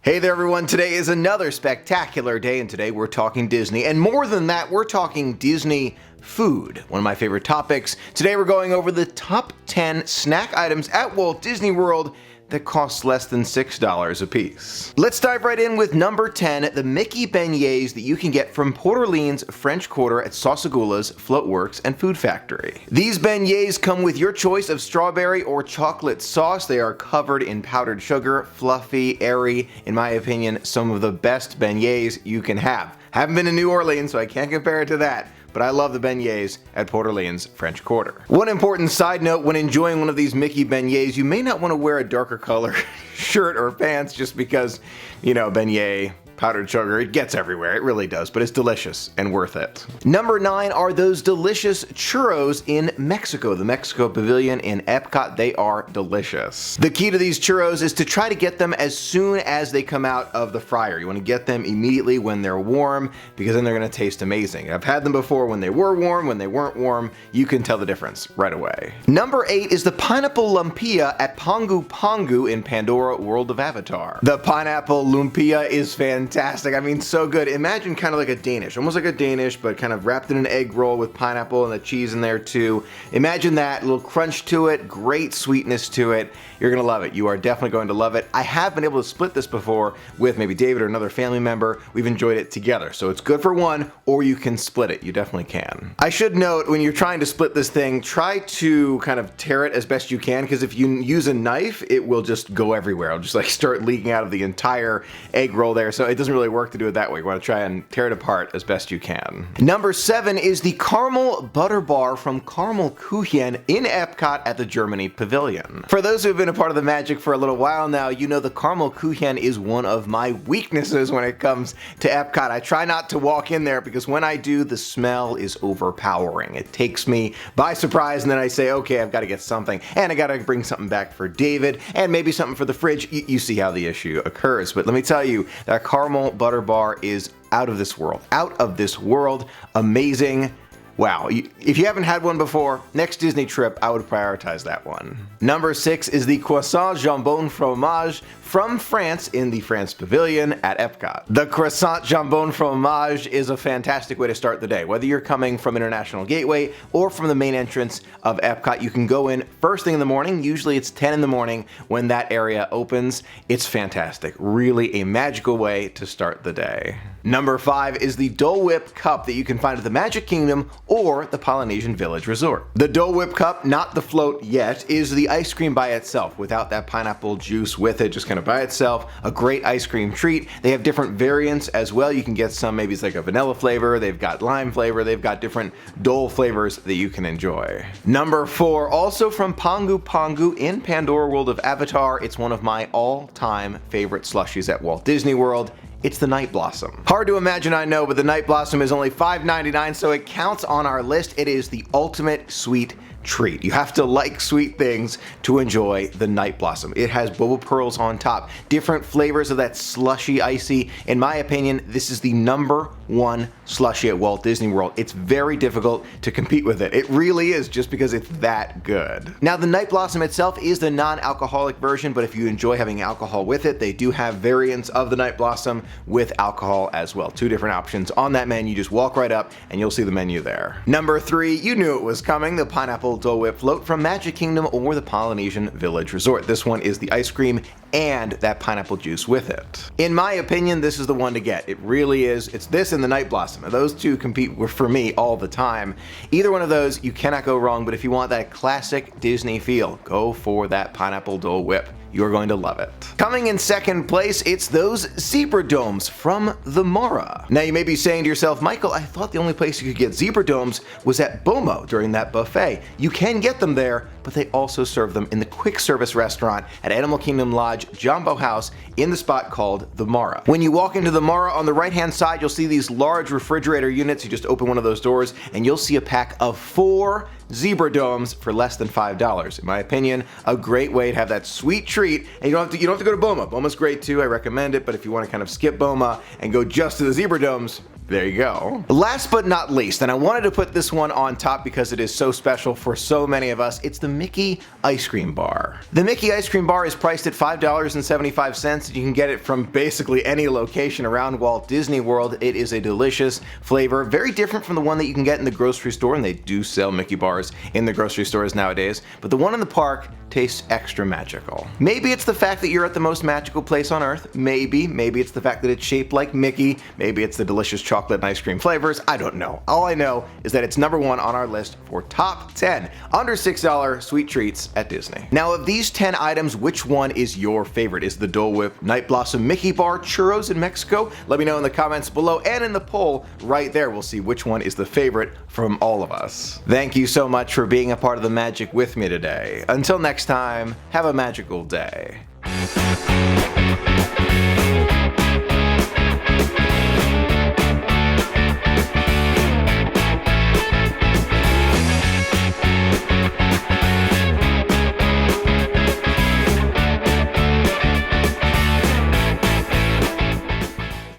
Hey there everyone, today is another spectacular day and today we're talking Disney, and more than that, we're talking Disney food, one of my favorite topics. Today we're going over the top 10 snack items at Walt Disney World that cost less than $6 a piece. Let's dive right in with number 10, the Mickey beignets that you can get from Port Orleans French Quarter at Sausagoula's, Floatworks, and Food Factory. These beignets come with your choice of strawberry or chocolate sauce. They are covered in powdered sugar, fluffy, airy, in my opinion, some of the best beignets you can have. Haven't been to New Orleans, so I can't compare it to that, but I love the beignets at Port Orleans French Quarter. One important side note, when enjoying one of these Mickey beignets, you may not want to wear a darker color shirt or pants just because, you know, beignet, powdered sugar, it gets everywhere, it really does, but it's delicious and worth it. Number 9 are those delicious churros in Mexico, the Mexico Pavilion in Epcot. They are delicious. The key to these churros is to try to get them as soon as they come out of the fryer. You want to get them immediately when they're warm, because then they're going to taste amazing. I've had them before when they were warm, when they weren't warm, you can tell the difference right away. Number 8 is the pineapple lumpia at Pongu Pongu in Pandora World of Avatar. The pineapple lumpia is fantastic. I mean, so good. Imagine kind of like a Danish, almost like a Danish, but kind of wrapped in an egg roll with pineapple and the cheese in there too. Imagine that, a little crunch to it, great sweetness to it. You're gonna love it. You are definitely going to love it. I have been able to split this before with maybe David or another family member. We've enjoyed it together. So it's good for one, or you can split it. You definitely can. I should note, when you're trying to split this thing, try to kind of tear it as best you can, because if you use a knife, it will just go everywhere. It'll just like start leaking out of the entire egg roll there. So it doesn't really work to do it that way. You want to try and tear it apart as best you can. Number 7 is the caramel butter bar from Caramel Kuchen in Epcot at the Germany Pavilion. For those who have been a part of the magic for a little while now, you know the Caramel Kuchen is one of my weaknesses when it comes to Epcot. I try not to walk in there because when I do, the smell is overpowering. It takes me by surprise, and then I say, okay, I've got to get something, and I got to bring something back for David, and maybe something for the fridge. You see how the issue occurs. But let me tell you, that caramel butter bar is out of this world, amazing. Wow, if you haven't had one before, next Disney trip, I would prioritize that one. Number 6 is the croissant jambon fromage from France in the France Pavilion at Epcot. The croissant jambon fromage is a fantastic way to start the day. Whether you're coming from International Gateway or from the main entrance of Epcot, you can go in first thing in the morning. Usually it's 10 in the morning when that area opens. It's fantastic. Really a magical way to start the day. Number 5 is the Dole Whip Cup that you can find at the Magic Kingdom or the Polynesian Village Resort. The Dole Whip Cup, not the float yet, is the ice cream by itself without that pineapple juice with it, just kind of by itself. A great ice cream treat. They have different variants as well. You can get some, maybe it's like a vanilla flavor, they've got lime flavor, they've got different Dole flavors that you can enjoy. Number 4, also from Pongu Pongu in Pandora World of Avatar. It's one of my all-time favorite slushies at Walt Disney World. It's the Night Blossom. Hard to imagine, I know, but the Night Blossom is only $5.99, so it counts on our list. It is the ultimate sweet treat. You have to like sweet things to enjoy the Night Blossom. It has boba pearls on top, different flavors of that slushy icy. In my opinion, this is the number 1 slushie at Walt Disney World. It's very difficult to compete with it. It really is, just because it's that good. Now, the Night Blossom itself is the non-alcoholic version, but if you enjoy having alcohol with it, they do have variants of the Night Blossom with alcohol as well. 2 different options on that menu. Just walk right up and you'll see the menu there. Number 3, you knew it was coming, the pineapple Dole Whip float from Magic Kingdom or the Polynesian Village Resort. This one is the ice cream and that pineapple juice with it. In my opinion, this is the one to get. It really is. It's this and the Night Blossom. Those two compete for me all the time. Either one of those, you cannot go wrong, but if you want that classic Disney feel, go for that pineapple Dole Whip. You're going to love it. Coming in second place, it's those zebra domes from the Mara. Now you may be saying to yourself, Michael, I thought the only place you could get zebra domes was at Bomo during that buffet. You can get them there, but they also serve them in the quick service restaurant at Animal Kingdom Lodge Jambo House in the spot called the Mara. When you walk into the Mara, on the right hand side, you'll see these large refrigerator units. You just open one of those doors and you'll see a pack of 4 zebra domes for less than $5. In my opinion, a great way to have that sweet treat, and you don't have to go to Boma. Boma's great too, I recommend it, but if you want to kind of skip Boma and go just to the zebra domes, There you go. Last but not least, and I wanted to put this one on top because it is so special for so many of us, it's the Mickey Ice Cream Bar. The Mickey Ice Cream Bar is priced at $5.75, and you can get it from basically any location around Walt Disney World. It is a delicious flavor, very different from the one that you can get in the grocery store, and they do sell Mickey bars in the grocery stores nowadays, but the one in the park tastes extra magical. Maybe it's the fact that you're at the most magical place on earth, maybe it's the fact that it's shaped like Mickey, maybe it's the delicious chocolate and ice cream flavors, I don't know. All I know is that it's #1 on our list for top 10 under $6 sweet treats at Disney. Now of these 10 items, which one is your favorite? Is the Dole Whip Night Blossom Mickey Bar churros in Mexico? Let me know in the comments below and in the poll right there. We'll see which one is the favorite from all of us. Thank you so much for being a part of the magic with me today. Until next time, have a magical day.